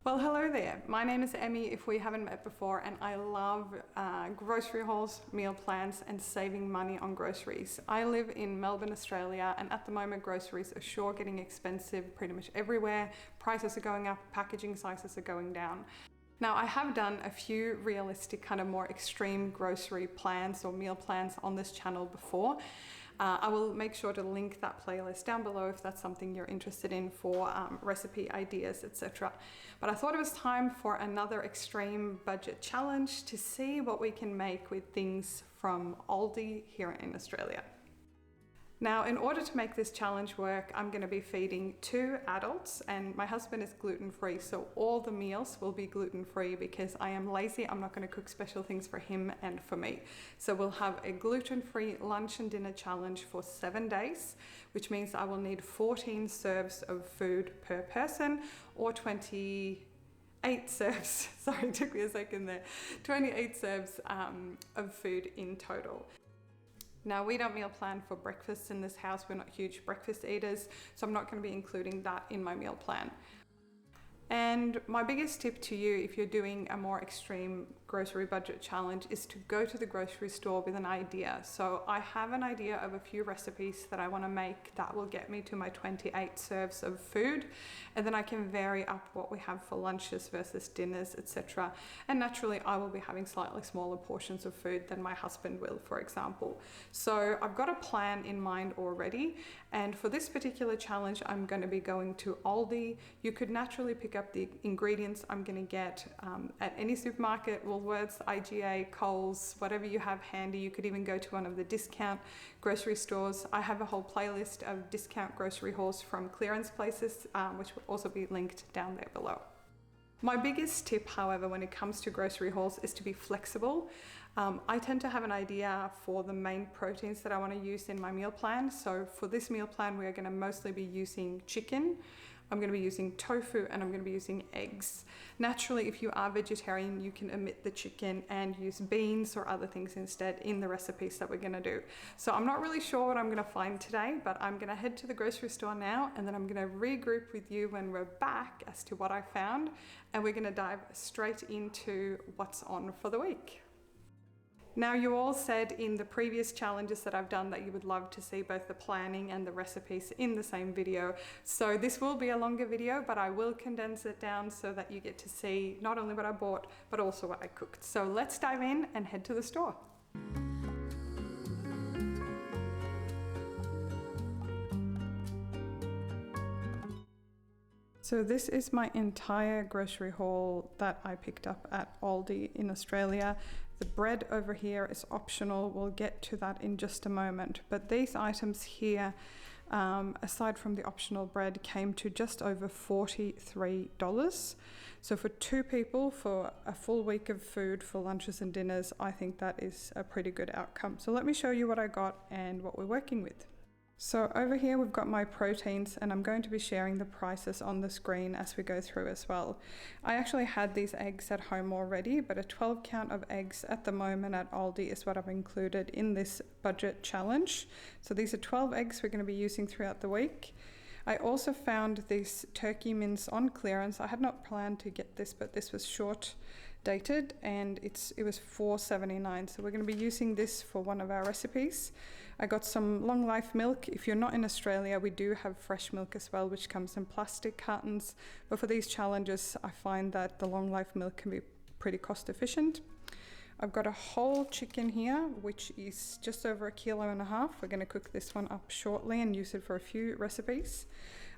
Well, hello there. My name is Emmy, if we haven't met before, and I love grocery hauls, meal plans, and saving money on groceries. I live in Melbourne, Australia, and at the moment groceries are sure getting expensive pretty much everywhere. Prices are going up, packaging sizes are going down. Now, I have done a few realistic, kind of more extreme grocery plans or meal plans on this channel before. I will make sure to link that playlist down below if that's something you're interested in for recipe ideas, etc. But I thought it was time for another extreme budget challenge to see what we can make with things from ALDI here in Australia. Now, in order to make this challenge work, I'm going to be feeding 2 adults, and my husband is gluten-free, so all the meals will be gluten-free because I am lazy. I'm not going to cook special things for him and for me. So we'll have a gluten-free lunch and dinner challenge for 7 days, which means I will need 14 serves of food per person, or 28 serves, sorry, it took me a second there, 28 serves of food in total. Now, we don't meal plan for breakfast in this house. We're not huge breakfast eaters, so I'm not going to be including that in my meal plan. And my biggest tip to you if you're doing a more extreme grocery budget challenge is to go to the grocery store with an idea. So I have an idea of a few recipes that I want to make that will get me to my 28 serves of food, and then I can vary up what we have for lunches versus dinners, etc. And naturally I will be having slightly smaller portions of food than my husband will, for example. So I've got a plan in mind already, and for this particular challenge I'm going to be going to ALDI. You could naturally pick up the ingredients I'm going to get at any supermarket, Woolworths, IGA, Coles, whatever you have handy. You could even go to one of the discount grocery stores. I have a whole playlist of discount grocery hauls from clearance places, which will also be linked down there below. My biggest tip, however, when it comes to grocery hauls is to be flexible. I tend to have an idea for the main proteins that I want to use in my meal plan. So for this meal plan, we are going to mostly be using chicken. I'm going to be using tofu, and I'm going to be using eggs. Naturally, if you are vegetarian, you can omit the chicken and use beans or other things instead in the recipes that we're going to do. So I'm not really sure what I'm going to find today, but I'm going to head to the grocery store now, and then I'm going to regroup with you when we're back as to what I found, and we're going to dive straight into what's on for the week. Now, you all said in the previous challenges that I've done that you would love to see both the planning and the recipes in the same video. So this will be a longer video, but I will condense it down so that you get to see not only what I bought, but also what I cooked. So let's dive in and head to the store. So this is my entire grocery haul that I picked up at ALDI in Australia. The bread over here is optional. We'll get to that in just a moment. But these items here, aside from the optional bread, came to just over $43. So for 2 people, for a full week of food for lunches and dinners, I think that is a pretty good outcome. So let me show you what I got and what we're working with. So over here we've got my proteins, and I'm going to be sharing the prices on the screen as we go through as well. I actually had these eggs at home already, but a 12 count of eggs at the moment at ALDI is what I've included in this budget challenge. So these are 12 eggs we're going to be using throughout the week. I also found this turkey mince on clearance. I had not planned to get this, but this was short dated, and it was $4.79. So we're going to be using this for one of our recipes. I got some long life milk. If you're not in Australia, we do have fresh milk as well, which comes in plastic cartons. But for these challenges, I find that the long life milk can be pretty cost efficient. I've got a whole chicken here, which is just over 1.5 kilos. We're going to cook this one up shortly and use it for a few recipes.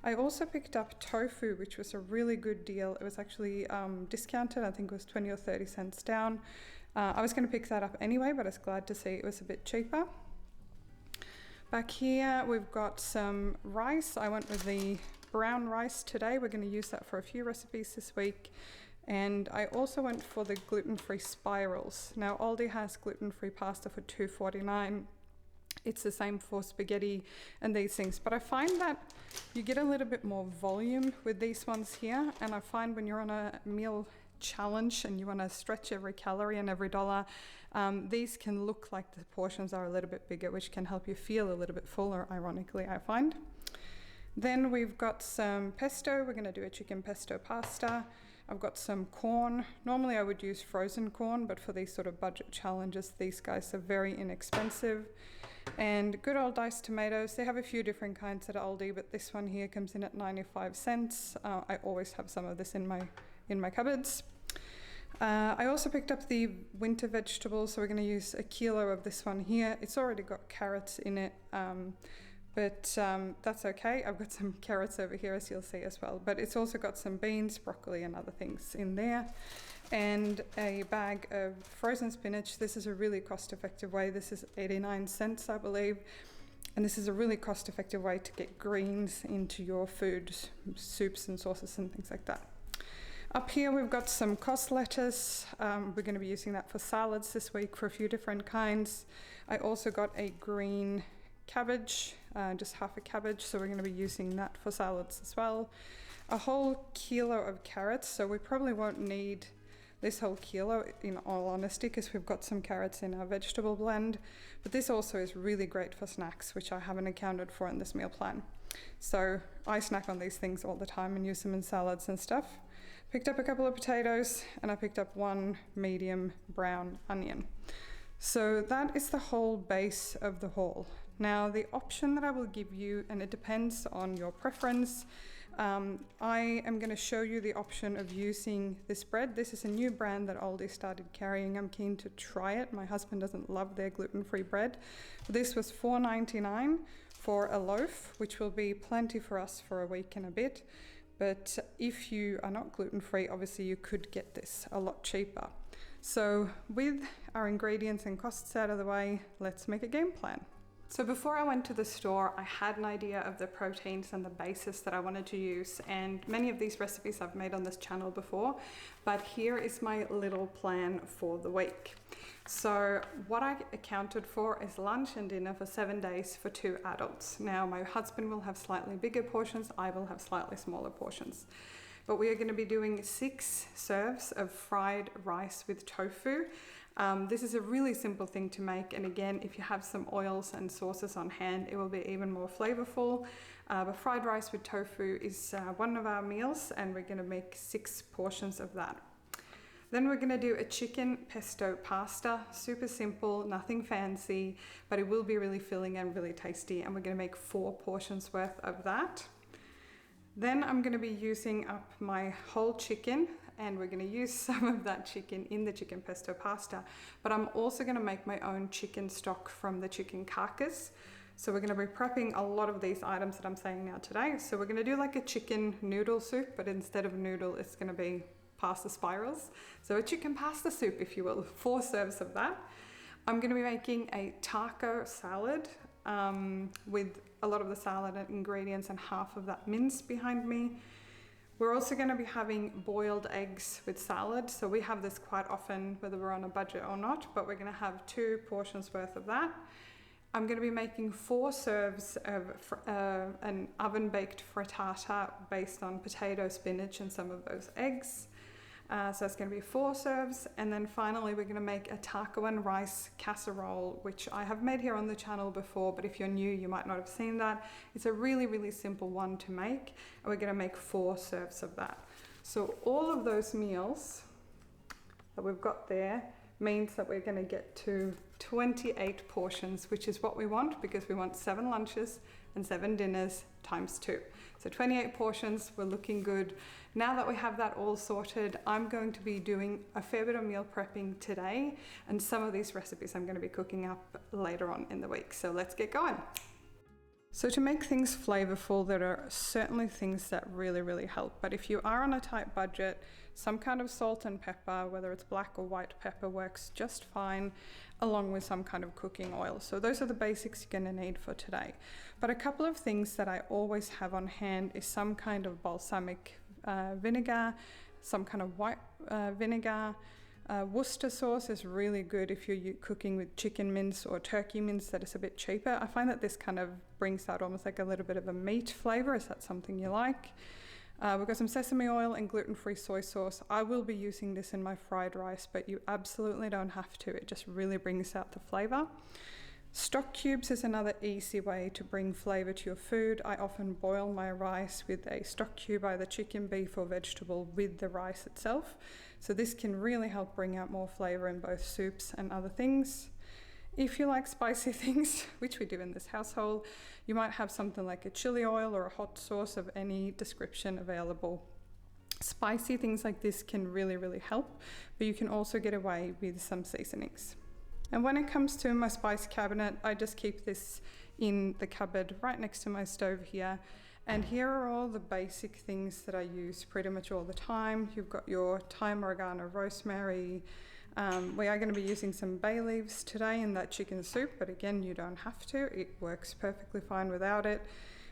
I also picked up tofu, which was a really good deal. It was actually discounted. I think it was 20 or 30 cents down. I was going to pick that up anyway, but I was glad to see it was a bit cheaper. Back here, we've got some rice. I went with the brown rice today. We're going to use that for a few recipes this week. And I also went for the gluten-free spirals. Now, ALDI has gluten-free pasta for $2.49. It's the same for spaghetti and these things, but I find that you get a little bit more volume with these ones here, and I find when you're on a meal challenge and you want to stretch every calorie and every dollar, these can look like the portions are a little bit bigger, which can help you feel a little bit fuller, ironically, I find. Then we've got some pesto. We're going to do a chicken pesto pasta. I've got some corn. Normally I would use frozen corn, but for these sort of budget challenges, these guys are very inexpensive. And good old diced tomatoes. They have a few different kinds at Aldi, but this one here comes in at 95 cents. I always have some of this in my cupboards. I also picked up the winter vegetables, so we're going to use a kilo of this one here. It's already got carrots in it, but that's okay. I've got some carrots over here, as you'll see as well. But it's also got some beans, broccoli and other things in there. And a bag of frozen spinach. This is a really cost-effective way. This is 89 cents, I believe. And this is a really cost-effective way to get greens into your food, soups and sauces and things like that. Up here we've got some cos lettuce. We're going to be using that for salads this week for a few different kinds. I also got a green cabbage, just half a cabbage, so we're going to be using that for salads as well. A whole kilo of carrots, so we probably won't need this whole kilo in all honesty, because we've got some carrots in our vegetable blend, but this also is really great for snacks, which I haven't accounted for in this meal plan. So I snack on these things all the time and use them in salads and stuff. Picked up a couple of potatoes and I picked up one medium brown onion. So that is the whole base of the haul. Now the option that I will give you, and it depends on your preference, I am going to show you the option of using this bread. This is a new brand that Aldi started carrying. I'm keen to try it. My husband doesn't love their gluten-free bread. This was $4.99 for a loaf, which will be plenty for us for a week and a bit. But if you are not gluten-free, obviously you could get this a lot cheaper. So with our ingredients and costs out of the way, let's make a game plan. So before I went to the store, I had an idea of the proteins and the bases that I wanted to use, and many of these recipes I've made on this channel before, but here is my little plan for the week. So what I accounted for is lunch and dinner for 7 days for 2 adults. Now my husband will have slightly bigger portions, I will have slightly smaller portions. But we are going to be doing 6 serves of fried rice with tofu. This is a really simple thing to make, and again, if you have some oils and sauces on hand, it will be even more flavorful. But fried rice with tofu is one of our meals, and we're going to make 6 portions of that. Then we're going to do a chicken pesto pasta, super simple, nothing fancy, but it will be really filling and really tasty, and we're going to make 4 portions worth of that. Then I'm going to be using up my whole chicken, and we're going to use some of that chicken in the chicken pesto pasta, but I'm also going to make my own chicken stock from the chicken carcass. So we're going to be prepping a lot of these items that I'm saying now today. So we're going to do like a chicken noodle soup, but instead of noodle, it's going to be pasta spirals. So a chicken pasta soup, if you will, 4 serves of that. I'm going to be making a taco salad with a lot of the salad ingredients and half of that mince behind me. We're also going to be having boiled eggs with salad. So we have this quite often, whether we're on a budget or not, but we're going to have 2 portions worth of that. I'm going to be making 4 serves of an oven-baked frittata based on potato, spinach, and some of those eggs. So it's going to be 4 serves. And then finally, we're going to make a taco and rice casserole, which I have made here on the channel before, but if you're new, you might not have seen that. It's a really, really simple one to make, and we're going to make 4 serves of that. So all of those meals that we've got there means that we're going to get to 28 portions, which is what we want, because we want 7 lunches and 7 dinners times 2. So 28 portions, we're looking good. Now that we have that all sorted, I'm going to be doing a fair bit of meal prepping today, and some of these recipes I'm going to be cooking up later on in the week. So let's get going. So to make things flavorful, there are certainly things that really, really help. But if you are on a tight budget, some kind of salt and pepper, whether it's black or white pepper, works just fine, along with some kind of cooking oil. So those are the basics you're going to need for today. But a couple of things that I always have on hand is some kind of balsamic vinegar, some kind of white vinegar. Worcester sauce is really good if you're cooking with chicken mince or turkey mince that is a bit cheaper. I find that this kind of brings out almost like a little bit of a meat flavor. Is that something you like? We've got some sesame oil and gluten-free soy sauce. I will be using this in my fried rice, but you absolutely don't have to. It just really brings out the flavor. Stock cubes is another easy way to bring flavour to your food. I often boil my rice with a stock cube, either chicken, beef or vegetable, with the rice itself. So this can really help bring out more flavour in both soups and other things. If you like spicy things, which we do in this household, you might have something like a chili oil or a hot sauce of any description available. Spicy things like this can really help, but you can also get away with some seasonings. And when it comes to my spice cabinet, I just keep this in the cupboard right next to my stove here. And here are all the basic things that I use pretty much all the time. You've got your thyme, oregano, rosemary. We are going to be using some bay leaves today in that chicken soup, but again, you don't have to. It works perfectly fine without it.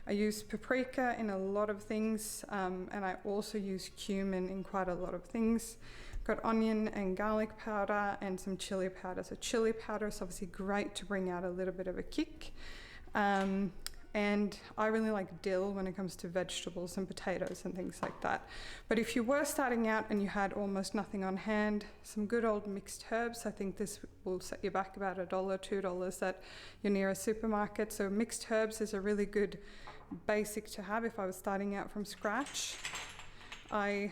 I use paprika in a lot of things, and I also use cumin in quite a lot of things. Got onion and garlic powder and some chili powder. So chili powder is obviously great to bring out a little bit of a kick. And I really like dill when it comes to vegetables and potatoes and things like that. But if you were starting out and you had almost nothing on hand, some good old mixed herbs, I think this will set you back about $1, $2 at your nearest supermarket. So mixed herbs is a really good basic to have if I was starting out from scratch. I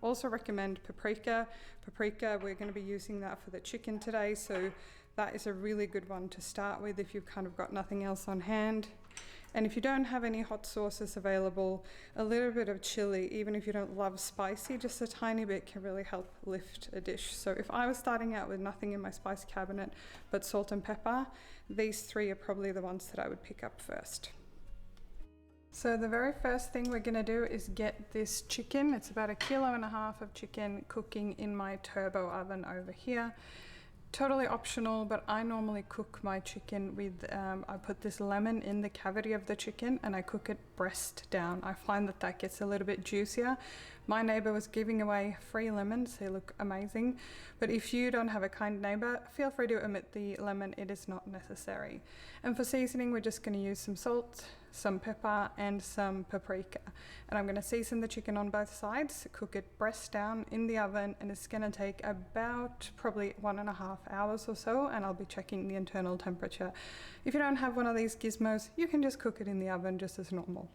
also recommend paprika. Paprika, we're going to be using that for the chicken today, so that is a really good one to start with if you've kind of got nothing else on hand. And if you don't have any hot sauces available, a little bit of chili, even if you don't love spicy, just a tiny bit can really help lift a dish. So if I was starting out with nothing in my spice cabinet but salt and pepper, these three are probably the ones that I would pick up first. So the very first thing we're going to do is get this chicken. It's about 1.5 kilos of chicken cooking in my turbo oven over here. Totally optional, but I normally cook my chicken with, I put this lemon in the cavity of the chicken and I cook it breast down. I find that that gets a little bit juicier. My neighbor was giving away free lemons. They look amazing. But if you don't have a kind neighbor, feel free to omit the lemon. It is not necessary. And for seasoning, we're just going to use some salt, some pepper and some paprika. And I'm going to season the chicken on both sides, cook it breast down in the oven, and it's going to take about probably 1.5 hours or so, and I'll be checking the internal temperature. If you don't have one of these gizmos, you can just cook it in the oven just as normal.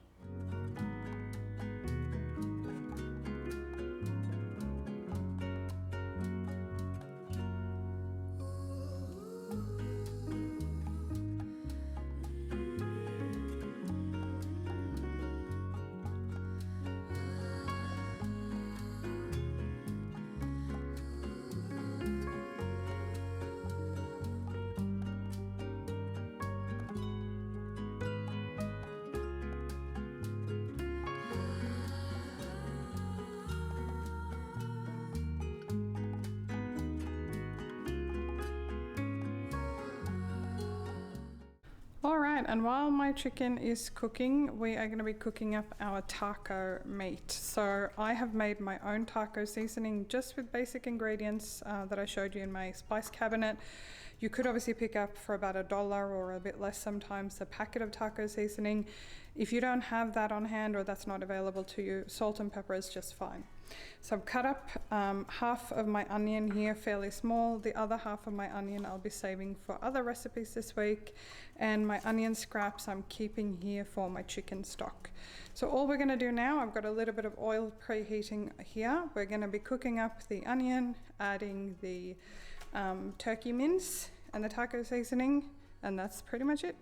Alright, and while my chicken is cooking, we are going to be cooking up our taco meat. So I have made my own taco seasoning just with basic ingredients that I showed you in my spice cabinet. You could obviously pick up for about $1 or a bit less sometimes a packet of taco seasoning. If you don't have that on hand or that's not available to you, salt and pepper is just fine. So I've cut up half of my onion here, fairly small. The other half of my onion I'll be saving for other recipes this week. And my onion scraps I'm keeping here for my chicken stock. So all we're going to do now, I've got a little bit of oil preheating here. We're going to be cooking up the onion, adding the turkey mince and the taco seasoning, and that's pretty much it.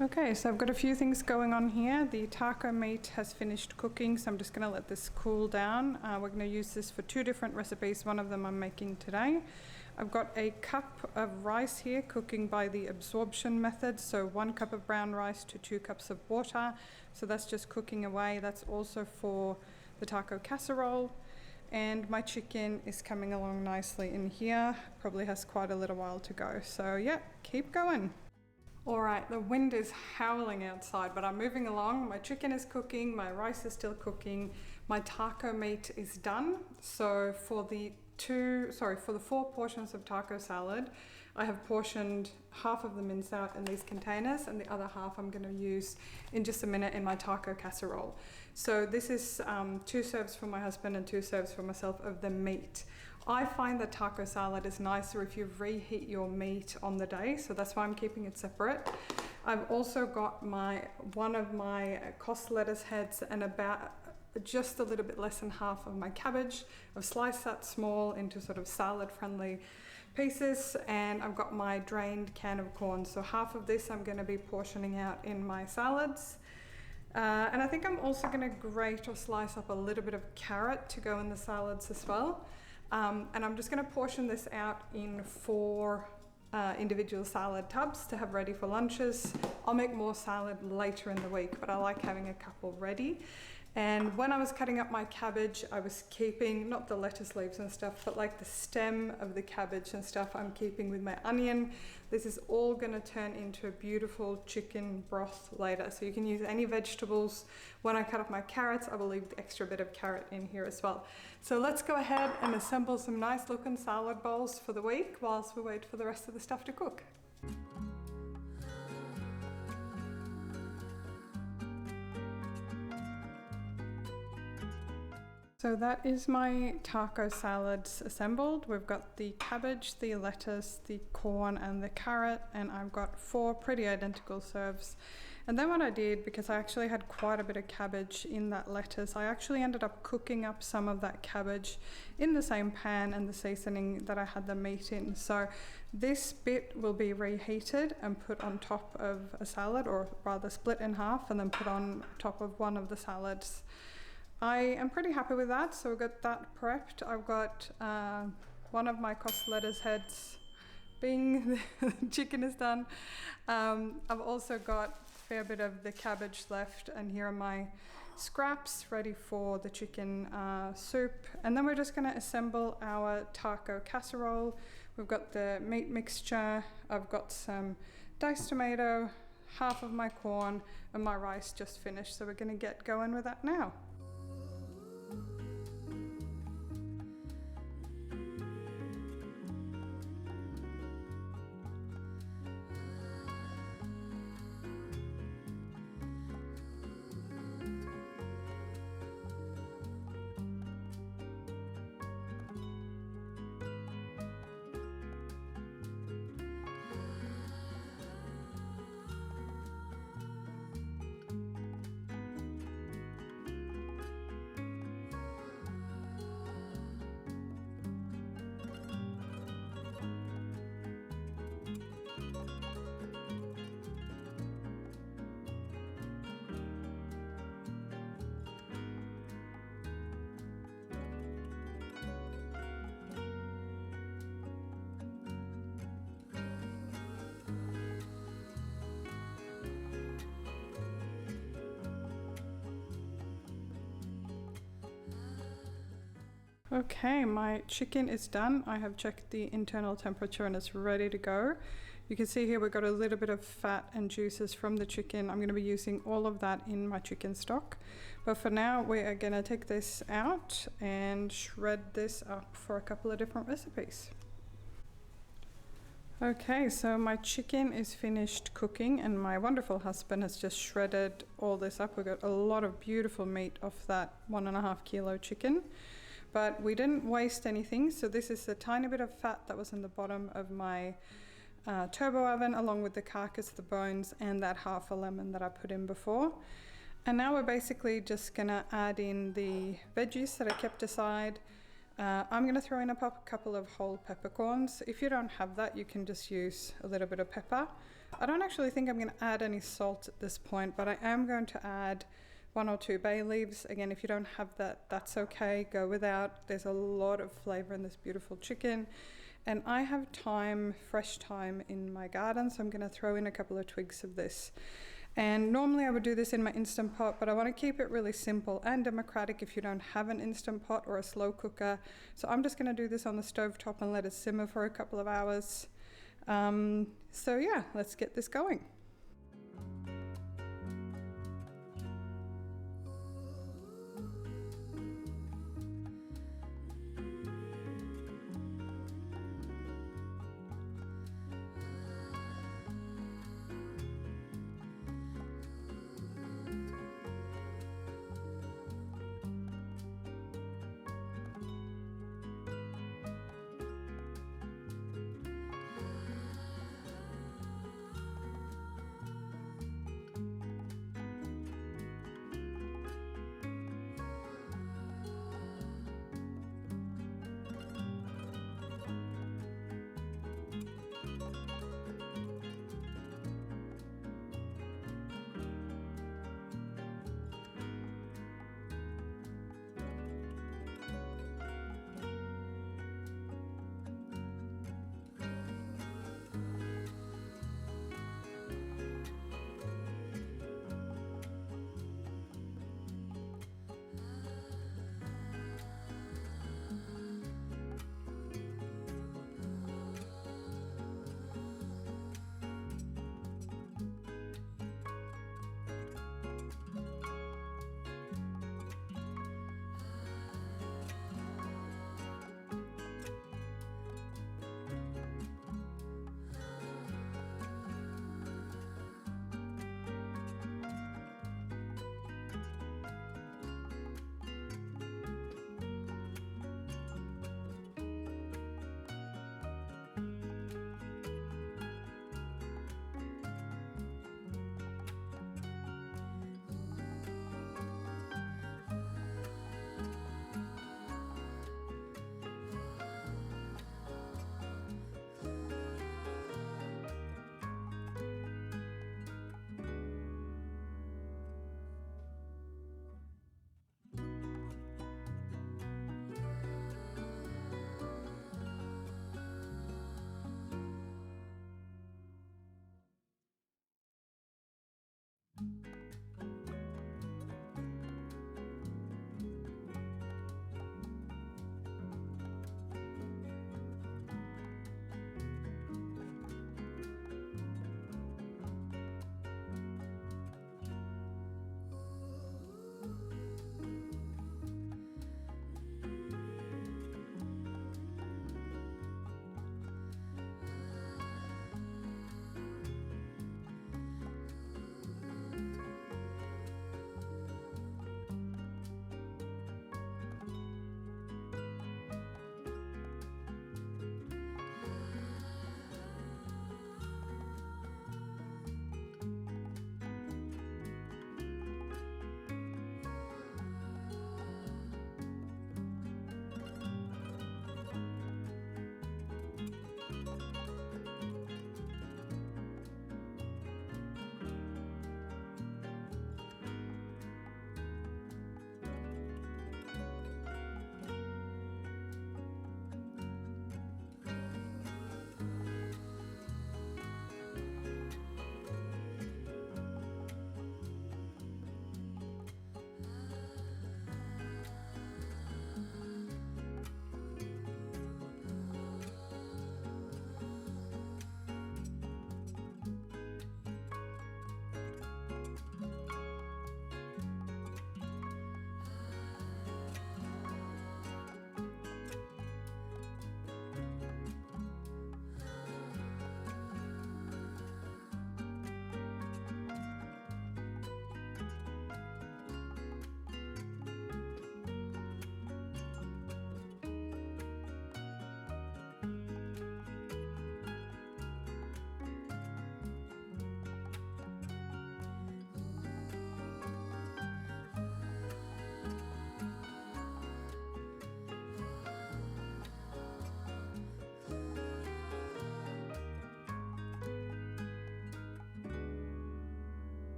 Okay, so I've got a few things going on here. The taco meat has finished cooking, so I'm just going to let this cool down. We're going to use this for 2 different recipes. One of them I'm making today. I've got a cup of rice here cooking by the absorption method, so 1 cup of brown rice to 2 cups of water. So that's just cooking away. That's also for the taco casserole. and my chicken is coming along nicely in here. Probably has quite a little while to go. So yeah, keep going. All right, the wind is howling outside, but I'm moving along. My chicken is cooking, my rice is still cooking, my taco meat is done. So for the 4 portions of taco salad, I have portioned half of the minced out in these containers, and the other half I'm going to use in just a minute in my taco casserole. So this is 2 serves for my husband and 2 serves for myself of the meat. I find that taco salad is nicer if you reheat your meat on the day, so that's why I'm keeping it separate. I've also got one of my cost lettuce heads and about just a little bit less than half of my cabbage. I've sliced that small into sort of salad friendly pieces, and I've got my drained can of corn. So half of this I'm going to be portioning out in my salads. And I think I'm also going to grate or slice up a little bit of carrot to go in the salads as well. And I'm just going to portion this out in 4 individual salad tubs to have ready for lunches. I'll make more salad later in the week, but I like having a couple ready. And when I was cutting up my cabbage, I was keeping, not the lettuce leaves and stuff, but like the stem of the cabbage and stuff I'm keeping with my onion. This is all going to turn into a beautiful chicken broth later. So you can use any vegetables. When I cut up my carrots, I will leave the extra bit of carrot in here as well. So let's go ahead and assemble some nice looking salad bowls for the week whilst we wait for the rest of the stuff to cook. So that is my taco salads assembled. We've got the cabbage, the lettuce, the corn and the carrot, and I've got 4 pretty identical serves. And then what I did, because I actually had quite a bit of cabbage in that lettuce, I actually ended up cooking up some of that cabbage in the same pan and the seasoning that I had the meat in. So this bit will be reheated and put on top of a salad, or rather split in half and then put on top of one of the salads. I am pretty happy with that, so we've got that prepped. I've got one of my cost lettuce heads, bing, the chicken is done. I've also got a fair bit of the cabbage left, and here are my scraps ready for the chicken soup. And then we're just going to assemble our taco casserole. We've got the meat mixture, I've got some diced tomato, half of my corn, and my rice just finished, so we're going to get going with that now. Okay, my chicken is done. I have checked the internal temperature and it's ready to go. You can see here we've got a little bit of fat and juices from the chicken. I'm going to be using all of that in my chicken stock. But for now, we are going to take this out and shred this up for a couple of different recipes. Okay, so my chicken is finished cooking and my wonderful husband has just shredded all this up. We've got a lot of beautiful meat off that 1.5 kilo chicken. But we didn't waste anything, so this is a tiny bit of fat that was in the bottom of my turbo oven, along with the carcass, the bones, and that half a lemon that I put in before. And now we're basically just gonna add in the veggies that I kept aside. I'm gonna throw in a couple of whole peppercorns. If you don't have that, you can just use a little bit of pepper. I don't actually think I'm gonna add any salt at this point, but I am going to add 1 or 2 bay leaves. Again, if you don't have that, that's okay, go without. There's a lot of flavor in this beautiful chicken. And I have thyme, fresh thyme in my garden, so I'm gonna throw in a couple of twigs of this. And normally I would do this in my Instant Pot, but I want to keep it really simple and democratic if you don't have an Instant Pot or a slow cooker. So I'm just going to do this on the stovetop and let it simmer for a couple of hours. So yeah, let's get this going.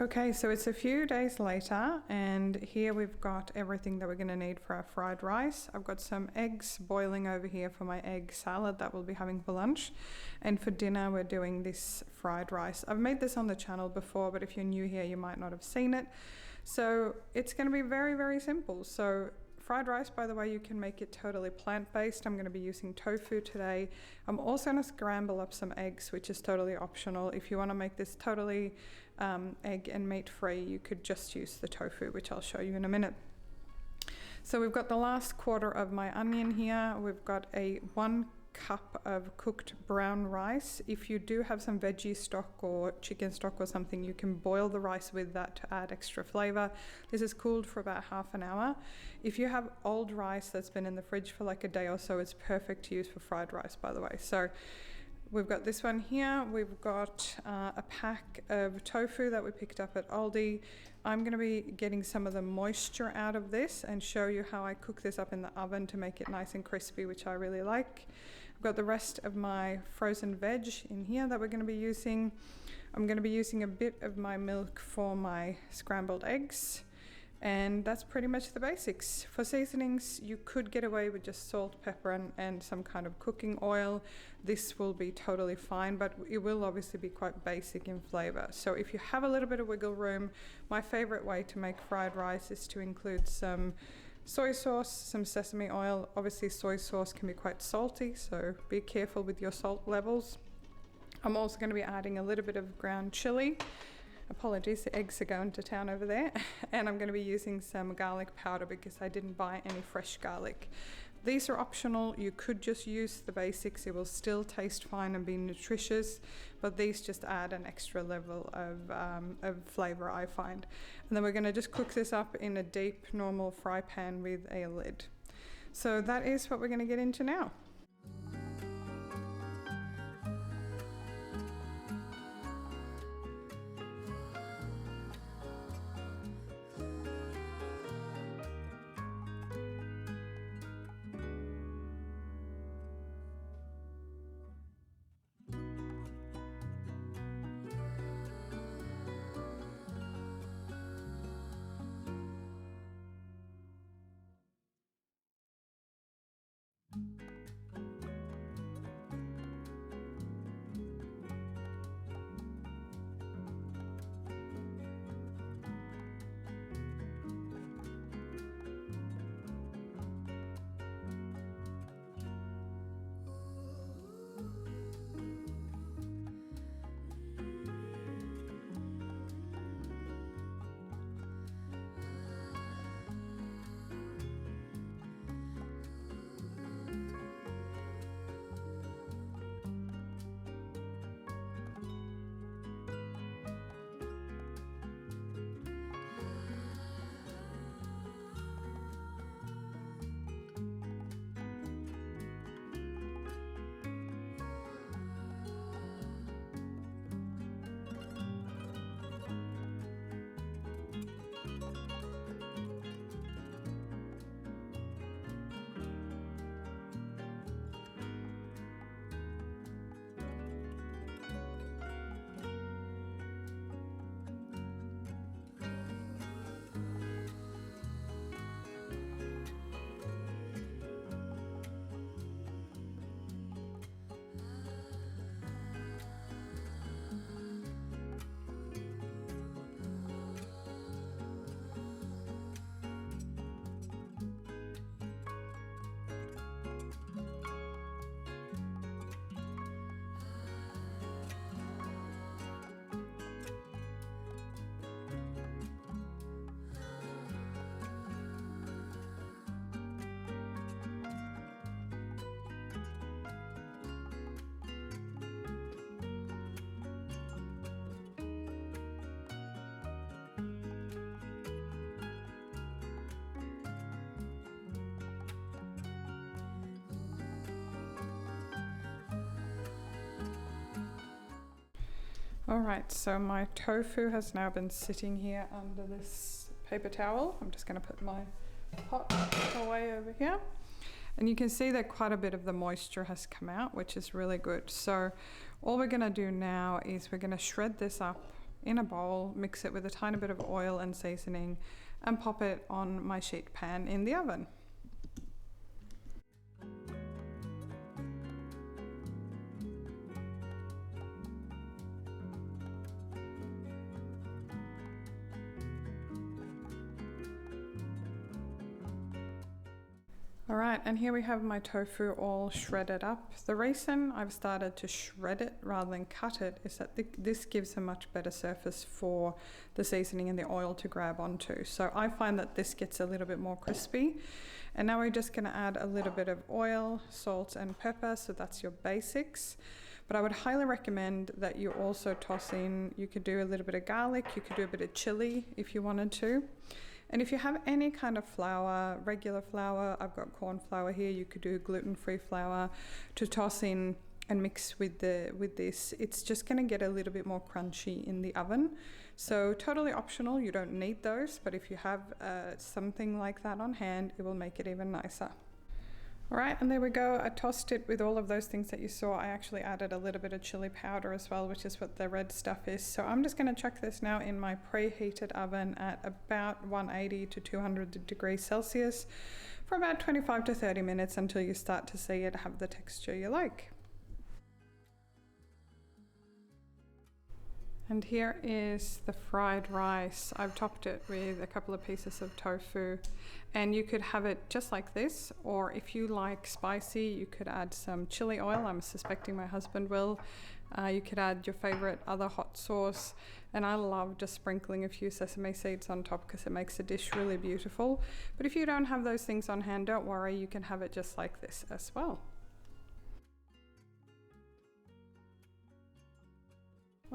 Okay, so it's a few days later, and here we've got everything that we're going to need for our fried rice. I've got some eggs boiling over here for my egg salad that we'll be having for lunch. And for dinner, we're doing this fried rice. I've made this on the channel before, but if you're new here, you might not have seen it. So it's going to be very, very simple. So fried rice, by the way, you can make it totally plant-based. I'm going to be using tofu today. I'm also going to scramble up some eggs, which is totally optional. If you want to make this totally egg and meat free, you could just use the tofu, which I'll show you in a minute. So we've got the last quarter of my onion here. We've got a 1 cup of cooked brown rice. If you do have some veggie stock or chicken stock or something, you can boil the rice with that to add extra flavor. This is cooled for about half an hour. If you have old rice that's been in the fridge for like a day or so, it's perfect to use for fried rice, by the way. So we've got this one here. We've got a pack of tofu that we picked up at ALDI. I'm going to be getting some of the moisture out of this and show you how I cook this up in the oven to make it nice and crispy, which I really like. I've got the rest of my frozen veg in here that we're going to be using. I'm going to be using a bit of my milk for my scrambled eggs. And that's pretty much the basics. For seasonings, you could get away with just salt, pepper, and some kind of cooking oil. This will be totally fine, but it will obviously be quite basic in flavor. So if you have a little bit of wiggle room, my favorite way to make fried rice is to include some soy sauce, some sesame oil. Obviously, soy sauce can be quite salty, so be careful with your salt levels. I'm also going to be adding a little bit of ground chili. Apologies, the eggs are going to town over there. And I'm going to be using some garlic powder because I didn't buy any fresh garlic. These are optional. You could just use the basics. It will still taste fine and be nutritious, but these just add an extra level of flavor, I find. And then we're going to just cook this up in a deep, normal fry pan with a lid. So that is what we're going to get into now. Alright, so my tofu has now been sitting here under this paper towel. I'm just going to put my pot away over here. And you can see that quite a bit of the moisture has come out, which is really good. So all we're going to do now is we're going to shred this up in a bowl, mix it with a tiny bit of oil and seasoning, and pop it on my sheet pan in the oven. Alright, and here we have my tofu all shredded up. The reason I've started to shred it rather than cut it is that this gives a much better surface for the seasoning and the oil to grab onto. So I find that this gets a little bit more crispy. And now we're just going to add a little bit of oil, salt and pepper, so that's your basics. But I would highly recommend that you also toss in, you could do a little bit of garlic, you could do a bit of chili if you wanted to. And if you have any kind of flour, regular flour, I've got corn flour here, you could do gluten-free flour to toss in and mix with this. It's just going to get a little bit more crunchy in the oven. So totally optional, you don't need those, but if you have something like that on hand, it will make it even nicer. All right, and there we go. I tossed it with all of those things that you saw. I actually added a little bit of chili powder as well, which is what the red stuff is. So I'm just going to chuck this now in my preheated oven at about 180 to 200 degrees Celsius for about 25 to 30 minutes until you start to see it have the texture you like. And here is the fried rice. I've topped it with a couple of pieces of tofu, and you could have it just like this, or if you like spicy, you could add some chili oil. I'm suspecting my husband will. You could add your favorite other hot sauce, and I love just sprinkling a few sesame seeds on top because it makes the dish really beautiful. But if you don't have those things on hand, don't worry, you can have it just like this as well.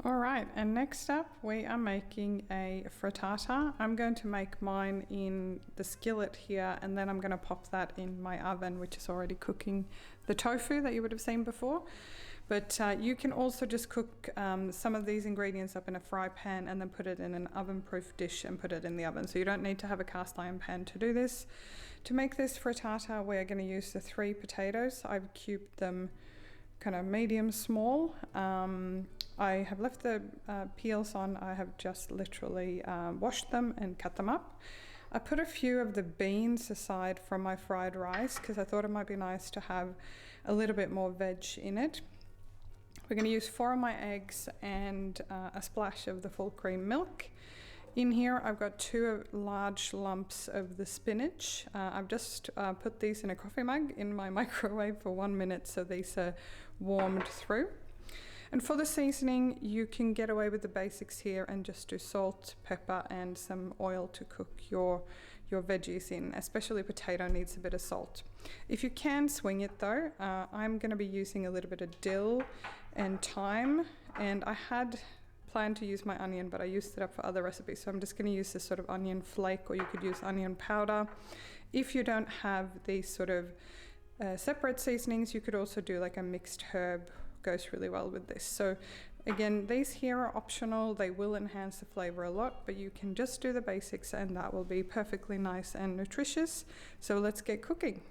All right, and next up we are making a frittata. I'm going to make mine in the skillet here, and then I'm going to pop that in my oven, which is already cooking the tofu that you would have seen before. But you can also just cook some of these ingredients up in a fry pan and then put it in an oven-proof dish and put it in the oven. So you don't need to have a cast iron pan to do this. To make this frittata, we're going to use the 3 potatoes. I've cubed them kind of medium small. I have left the peels on. I have just literally washed them and cut them up. I put a few of the beans aside from my fried rice because I thought it might be nice to have a little bit more veg in it. We're going to use 4 of my eggs and a splash of the full cream milk. In here I've got 2 large lumps of the spinach. I've just put these in a coffee mug in my microwave for 1 minute so these are warmed through. And for the seasoning, you can get away with the basics here and just do salt, pepper and some oil to cook your veggies in. Especially potato needs a bit of salt. If you can swing it though, I'm going to be using a little bit of dill and thyme, and I had planned to use my onion, but I used it up for other recipes, so I'm just going to use this sort of onion flake, or you could use onion powder. If you don't have these sort of separate seasonings, you could also do like a mixed herb. Goes really well with this. So again, these here are optional. They will enhance the flavor a lot, but you can just do the basics and that will be perfectly nice and nutritious. So let's get cooking.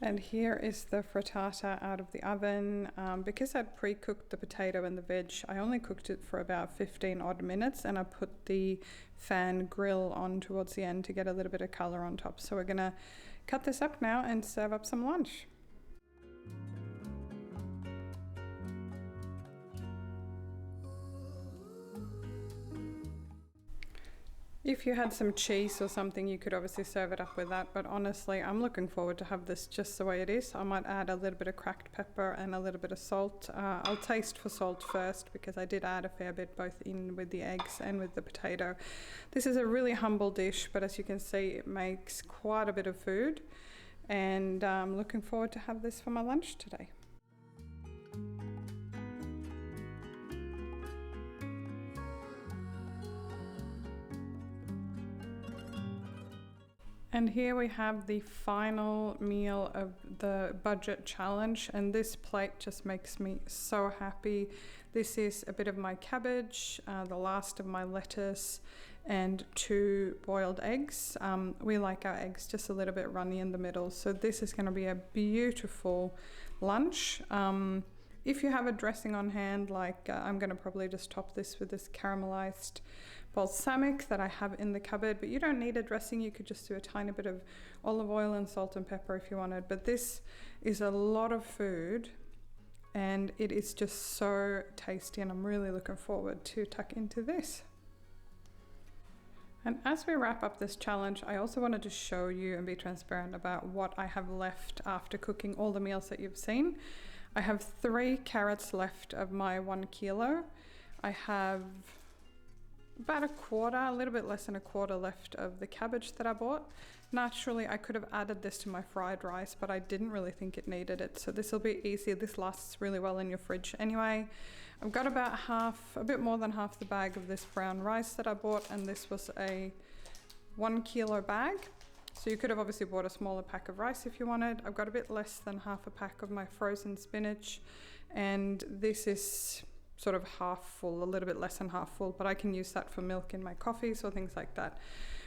And here is the frittata out of the oven. Because I'd pre-cooked the potato and the veg, I only cooked it for about 15 odd minutes, and I put the fan grill on towards the end to get a little bit of color on top. So we're gonna cut this up now and serve up some lunch. If you had some cheese or something, you could obviously serve it up with that, but honestly, I'm looking forward to have this just the way it is. I might add a little bit of cracked pepper and a little bit of salt. I'll taste for salt first because I did add a fair bit both in with the eggs and with the potato. This is a really humble dish, but as you can see, it makes quite a bit of food, and I'm looking forward to have this for my lunch today. And here we have the final meal of the budget challenge, and this plate just makes me so happy. This is a bit of my cabbage, the last of my lettuce, and 2 boiled eggs. We like our eggs just a little bit runny in the middle, so this is going to be a beautiful lunch. If you have a dressing on hand, like I'm going to probably just top this with this caramelized balsamic that I have in the cupboard, but you don't need a dressing. You could just do a tiny bit of olive oil and salt and pepper if you wanted, but this is a lot of food and it is just so tasty, and I'm really looking forward to tuck into this. And as we wrap up this challenge, I also wanted to show you and be transparent about what I have left after cooking all the meals that you've seen. I have 3 carrots left of my 1 kilo. I have about a little bit less than a quarter left of the cabbage that I bought. Naturally, I could have added this to my fried rice, but I didn't really think it needed it. So this will be easy. This lasts really well in your fridge anyway. I've got about a bit more than half the bag of this brown rice that I bought, and this was a 1 kilo bag. So you could have obviously bought a smaller pack of rice if you wanted. I've got a bit less than half a pack of my frozen spinach, and this is sort of half full, a little bit less than half full, but I can use that for milk in my coffees or things like that.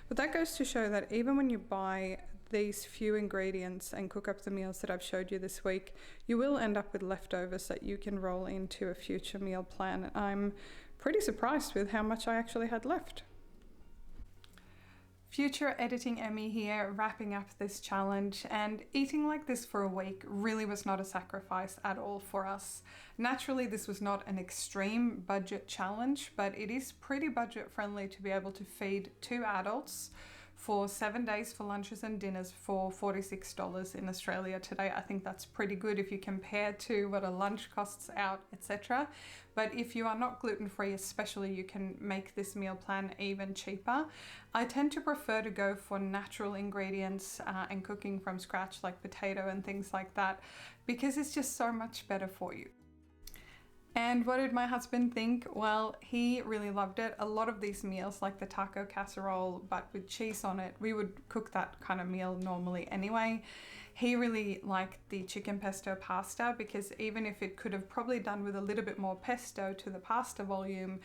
But that goes to show that even when you buy these few ingredients and cook up the meals that I've showed you this week, you will end up with leftovers that you can roll into a future meal plan. I'm pretty surprised with how much I actually had left. Future editing Emmy here, wrapping up this challenge, and eating like this for a week really was not a sacrifice at all for us. Naturally, this was not an extreme budget challenge, but it is pretty budget friendly to be able to feed 2 adults for 7 days for lunches and dinners for $46 in Australia today. I think that's pretty good if you compare to what a lunch costs out, etc. But if you are not gluten-free especially, you can make this meal plan even cheaper. I tend to prefer to go for natural ingredients and cooking from scratch, like potato and things like that, because it's just so much better for you. And what did my husband think? Well, he really loved it. A lot of these meals, like the taco casserole, but with cheese on it, we would cook that kind of meal normally anyway. He really liked the chicken pesto pasta, because even if it could have probably done with a little bit more pesto to the pasta volume,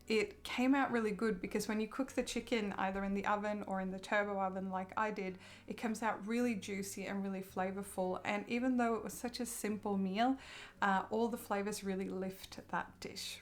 it came out really good, because when you cook the chicken either in the oven or in the turbo oven like I did, it comes out really juicy and really flavorful. And even though it was such a simple meal, all the flavors really lift that dish.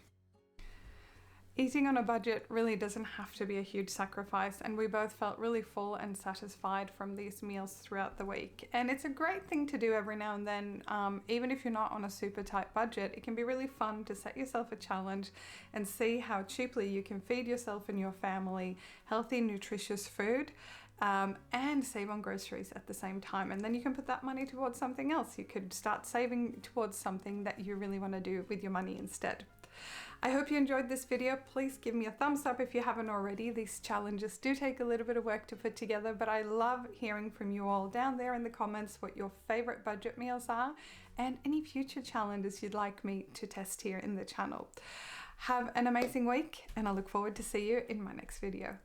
Eating on a budget really doesn't have to be a huge sacrifice, and we both felt really full and satisfied from these meals throughout the week. And it's a great thing to do every now and then. Even if you're not on a super tight budget, it can be really fun to set yourself a challenge and see how cheaply you can feed yourself and your family healthy, nutritious food. And save on groceries at the same time, and then you can put that money towards something else. You could start saving towards something that you really want to do with your money instead. I hope you enjoyed this video. Please give me a thumbs up if you haven't already. These challenges do take a little bit of work to put together, but I love hearing from you all down there in the comments what your favorite budget meals are and any future challenges you'd like me to test here in the channel. Have an amazing week, and I look forward to see you in my next video.